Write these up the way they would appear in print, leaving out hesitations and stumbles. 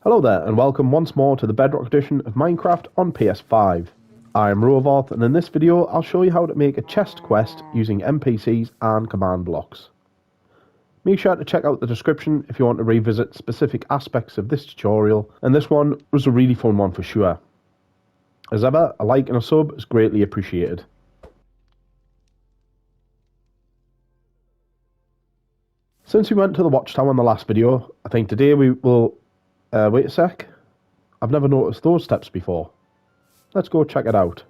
Hello there, and welcome once more to the Bedrock edition of Minecraft on PS5. I am Rovarth, and in this video I'll show you how to make a chest quest using NPCs and command blocks. Make sure to check out the description if you want to revisit specific aspects of this tutorial, and this one was a really fun one for sure. As ever, a like and a sub is greatly appreciated. Since we went to the watchtower in the last video, I think today we will... wait a sec. I've never noticed those steps before. Let's go check it out.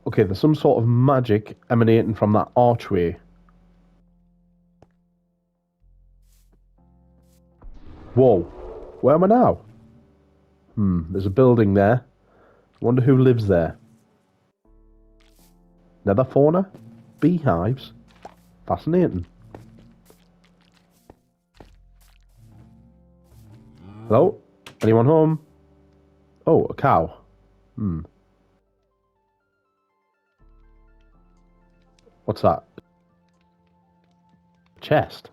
Okay, there's some sort of magic emanating from that archway. Whoa, where am I now? There's a building there. Wonder who lives there. Nether fauna? Beehives? Fascinating. Hello? Anyone home? Oh, a cow. What's that? Chest.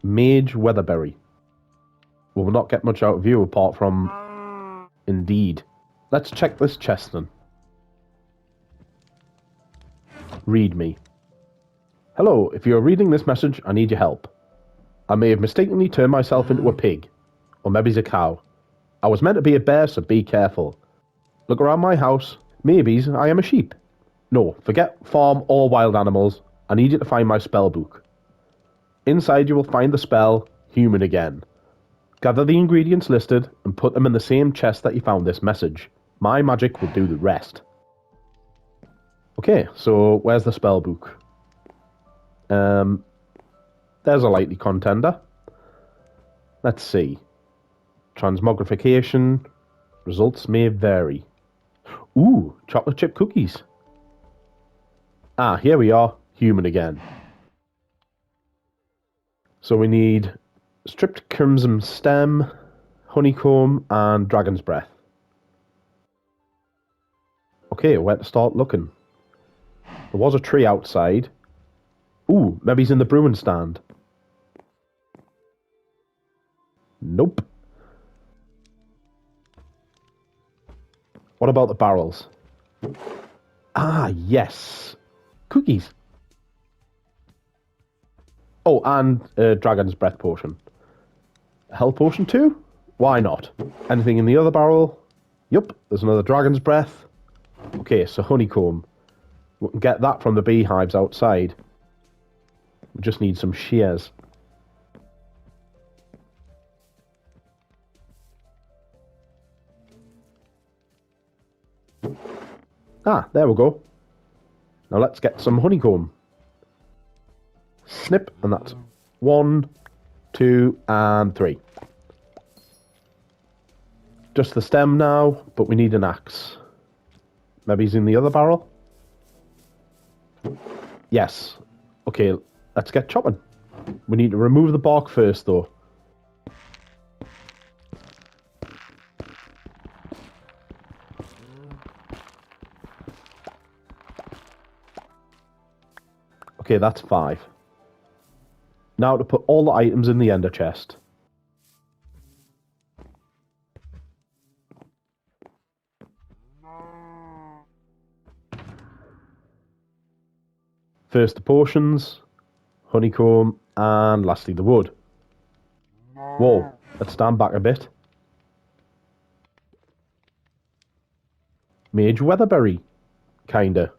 Mage Weatherberry. We'll not get much out of you apart from... Indeed. Let's check this chest then. Read me. Hello, if you're reading this message, I need your help. I may have mistakenly turned myself into a pig. Or maybe it's a cow. I was meant to be a bear, so be careful. Look around my house. Maybe I am a sheep. No, forget farm or wild animals. I need you to find my spell book. Inside you will find the spell, Human Again. Gather the ingredients listed and put them in the same chest that you found this message. My magic will do the rest. Okay, so where's the spell book? There's a likely contender. Let's see. Transmogrification. Results may vary. Ooh, chocolate chip cookies. Ah, here we are. Human again. So we need stripped crimson stem, honeycomb, and dragon's breath. Okay, where to start looking? There was a tree outside. Ooh, maybe he's in the brewing stand. Nope. What about the barrels? Ah, yes. Cookies. Oh, and dragon's breath potion. Health potion too? Why not? Anything in the other barrel? Yup, there's another dragon's breath. Okay, so honeycomb. We can get that from the beehives outside. We just need some shears. Ah, there we go. Now let's get some honeycomb. Snip, and that's 1, 2, and 3. Just the stem now, but we need an axe. Maybe he's in the other barrel? Yes. Okay, let's get chopping. We need to remove the bark first, though. Okay, that's 5. Now to put all the items in the ender chest. First the potions, honeycomb, and lastly the wood. Whoa, let's stand back a bit. Mage Weatherberry, kinda.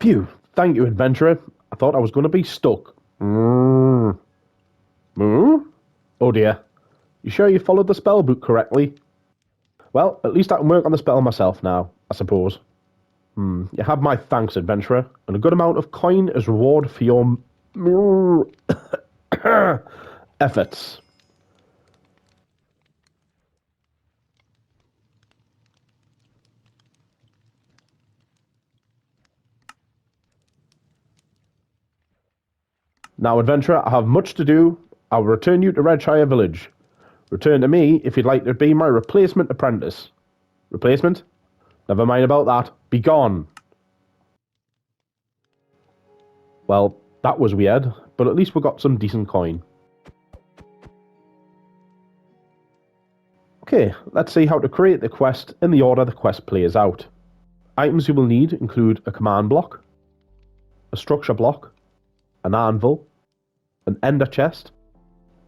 Phew, thank you, adventurer. I thought I was going to be stuck. Oh dear. You sure you followed the spell book correctly? Well, at least I can work on the spell myself now, I suppose. You have my thanks, adventurer, and a good amount of coin as reward for your efforts. Now, adventurer, I have much to do. I will return you to Redshire village. Return to me if you'd like to be my replacement apprentice. Replacement? Never mind about that. Be gone. Well, that was weird, but at least we got some decent coin. Okay, let's see how to create the quest in the order the quest plays out. Items you will need include a command block, a structure block, an anvil, an ender chest,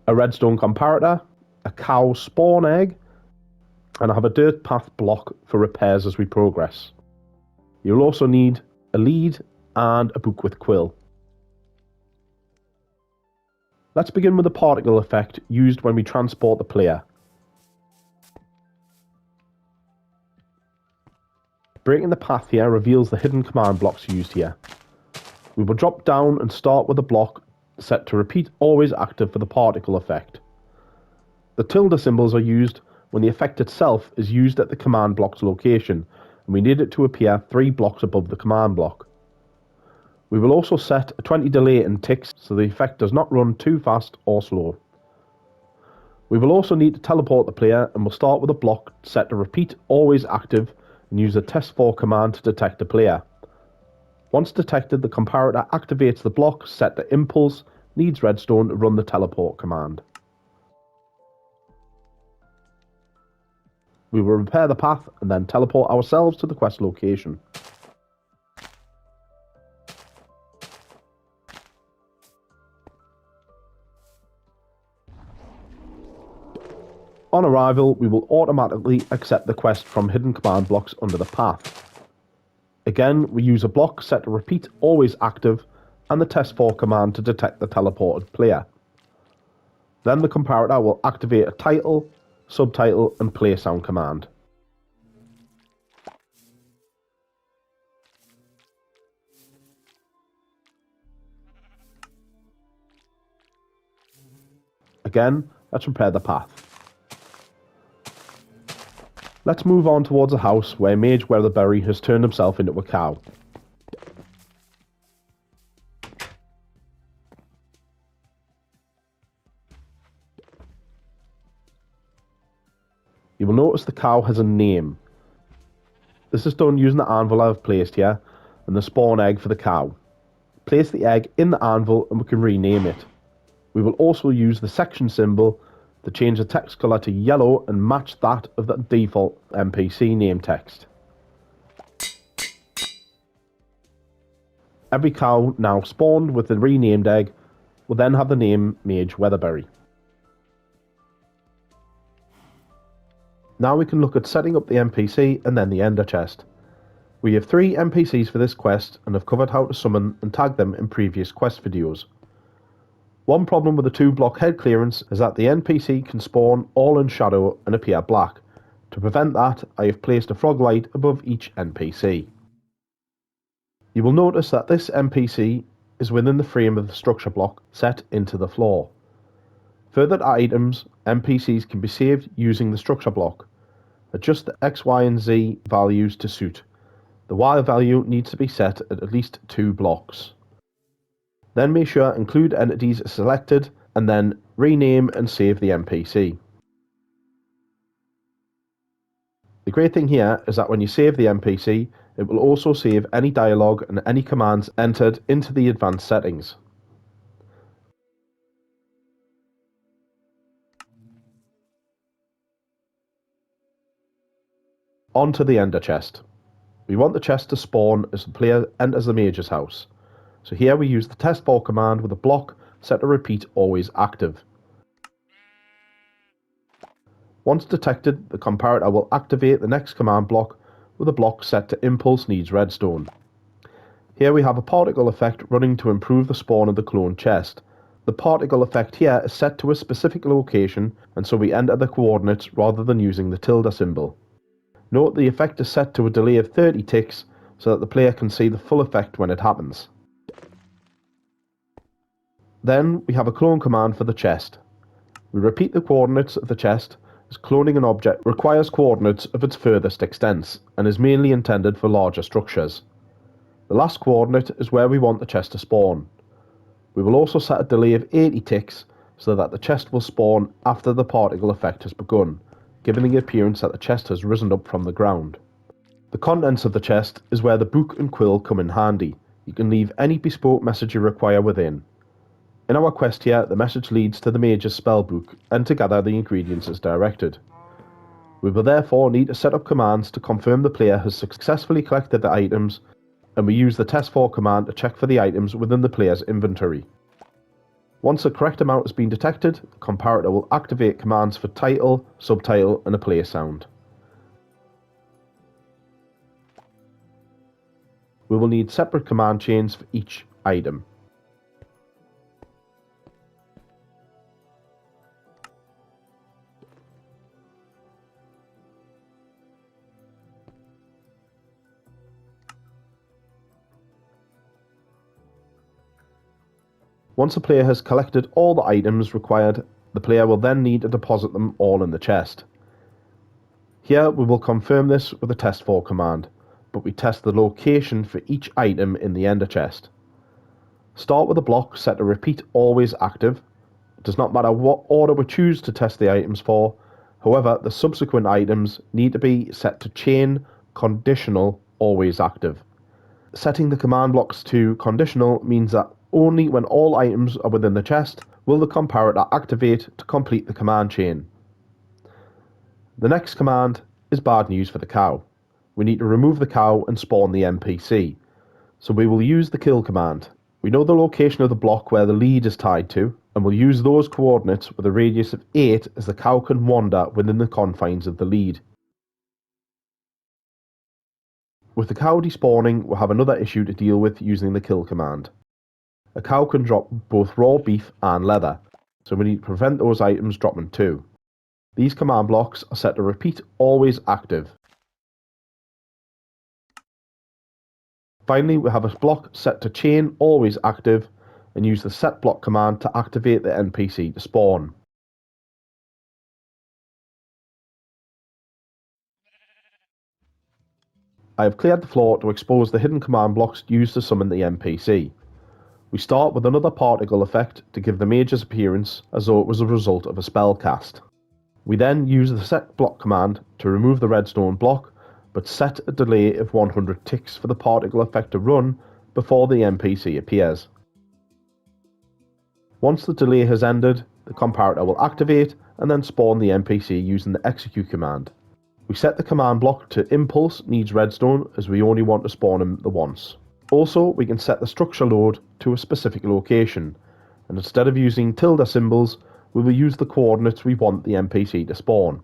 a redstone comparator, a cow spawn egg, and I have a dirt path block for repairs as we progress. You'll also need a lead and a book with quill. Let's begin with the particle effect used when we transport the player. Breaking the path here reveals the hidden command blocks used here. We will drop down and start with a block set to repeat always active for the particle effect. The tilde symbols are used when the effect itself is used at the command block's location, and we need it to appear 3 blocks above the command block. We will also set a 20 delay in ticks so the effect does not run too fast or slow. We will also need to teleport the player, and we'll start with a block set to repeat always active and use the testfor command to detect the player. Once detected, the comparator activates the block set to impulse needs redstone to run the teleport command. We will repair the path and then teleport ourselves to the quest location. On arrival, we will automatically accept the quest from hidden command blocks under the path. Again, we use a block set to repeat always active and the testfor command to detect the teleported player. Then the comparator will activate a title, subtitle and play sound command. Again, let's repair the path. Let's move on towards a house where Mage Weatherberry has turned himself into a cow. You will notice the cow has a name. This is done using the anvil I have placed here and the spawn egg for the cow. Place the egg in the anvil and we can rename it. We will also use the section symbol to change the text colour to yellow and match that of the default NPC name text. Every cow now spawned with the renamed egg will then have the name Mage Weatherberry. Now we can look at setting up the NPC and then the ender chest. We have 3 NPCs for this quest and have covered how to summon and tag them in previous quest videos. One problem with the 2 block head clearance is that the NPC can spawn all in shadow and appear black. To prevent that, I have placed a frog light above each NPC. You will notice that this NPC is within the frame of the structure block set into the floor. Further to items, NPCs can be saved using the structure block. Adjust the X, Y and Z values to suit. The Y value needs to be set at least 2 blocks. Then make sure include entities is selected and then rename and save the NPC. The great thing here is that when you save the NPC, it will also save any dialogue and any commands entered into the advanced settings. On to the ender chest. We want the chest to spawn as the player enters the mage's house. So here we use the testfor command with a block set to repeat always active. Once detected, the comparator will activate the next command block with a block set to impulse needs redstone. Here we have a particle effect running to improve the spawn of the cloned chest. The particle effect here is set to a specific location, and so we enter the coordinates rather than using the tilde symbol. Note the effect is set to a delay of 30 ticks so that the player can see the full effect when it happens. Then we have a clone command for the chest. We repeat the coordinates of the chest, as cloning an object requires coordinates of its furthest extents and is mainly intended for larger structures. The last coordinate is where we want the chest to spawn. We will also set a delay of 80 ticks so that the chest will spawn after the particle effect has begun, giving the appearance that the chest has risen up from the ground. The contents of the chest is where the book and quill come in handy. You can leave any bespoke message you require within. In our quest here, the message leads to the Mage's spellbook and to gather the ingredients as directed. We will therefore need to set up commands to confirm the player has successfully collected the items, and we use the testfor command to check for the items within the player's inventory. Once the correct amount has been detected, the comparator will activate commands for title, subtitle, and a play sound. We will need separate command chains for each item. Once the player has collected all the items required, the player will then need to deposit them all in the chest. Here we will confirm this with the testfor command, but we test the location for each item in the Enderchest. Start with a block set to repeat always active. It does not matter what order we choose to test the items for, however the subsequent items need to be set to chain conditional always active. Setting the command blocks to conditional means that only when all items are within the chest will the comparator activate to complete the command chain. The next command is bad news for the cow. We need to remove the cow and spawn the NPC, so we will use the kill command. We know the location of the block where the lead is tied to, and we'll use those coordinates with a radius of 8 as the cow can wander within the confines of the lead. With the cow despawning, we'll have another issue to deal with using the kill command. A cow can drop both raw beef and leather, so we need to prevent those items dropping too. These command blocks are set to repeat always active. Finally, we have a block set to chain always active and use the set block command to activate the NPC to spawn. I have cleared the floor to expose the hidden command blocks used to summon the NPC. We start with another particle effect to give the mage's appearance as though it was a result of a spell cast. We then use the set block command to remove the redstone block, but set a delay of 100 ticks for the particle effect to run before the NPC appears. Once the delay has ended, the comparator will activate and then spawn the NPC using the execute command. We set the command block to impulse needs redstone as we only want to spawn him the once. Also, we can set the structure load to a specific location, and instead of using tilde symbols, we will use the coordinates we want the NPC to spawn.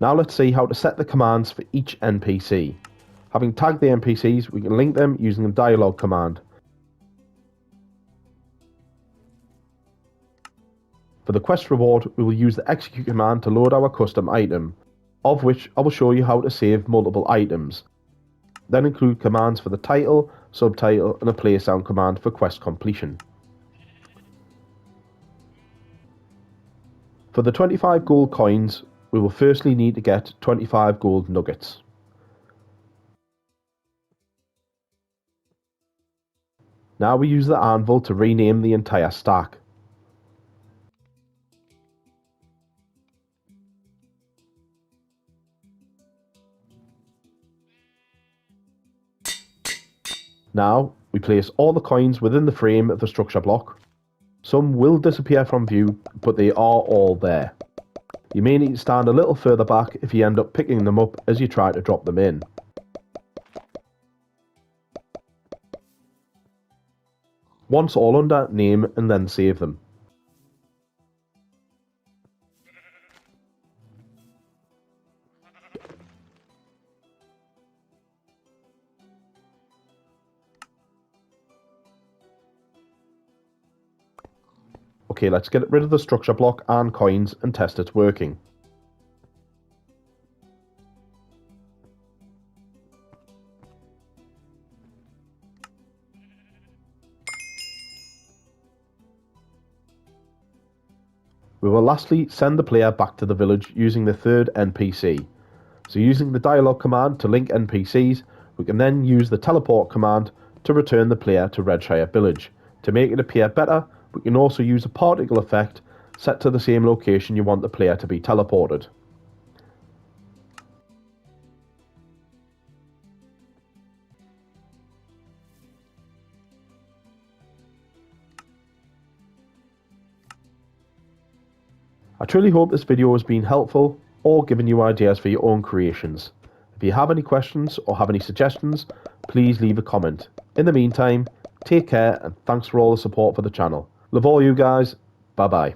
Now let's see how to set the commands for each NPC. Having tagged the NPCs, we can link them using the dialogue command. For the quest reward, we will use the execute command to load our custom item, of which I will show you how to save multiple items. Then include commands for the title, subtitle, and a play sound command for quest completion. For the 25 gold coins, we will firstly need to get 25 gold nuggets. Now we use the anvil to rename the entire stack. Now we place all the coins within the frame of the structure block. Some will disappear from view, but they are all there. You may need to stand a little further back if you end up picking them up as you try to drop them in. Once all under, name and then save them. Okay, let's get rid of the structure block and coins and test it's working. We will lastly send the player back to the village using the third NPC. So using the dialogue command to link NPCs, we can then use the teleport command to return the player to Redshire village. To make it appear better, we can also use a particle effect set to the same location you want the player to be teleported. I truly hope this video has been helpful or given you ideas for your own creations. If you have any questions or have any suggestions, please leave a comment. In the meantime, take care and thanks for all the support for the channel. Love all you guys. Bye bye.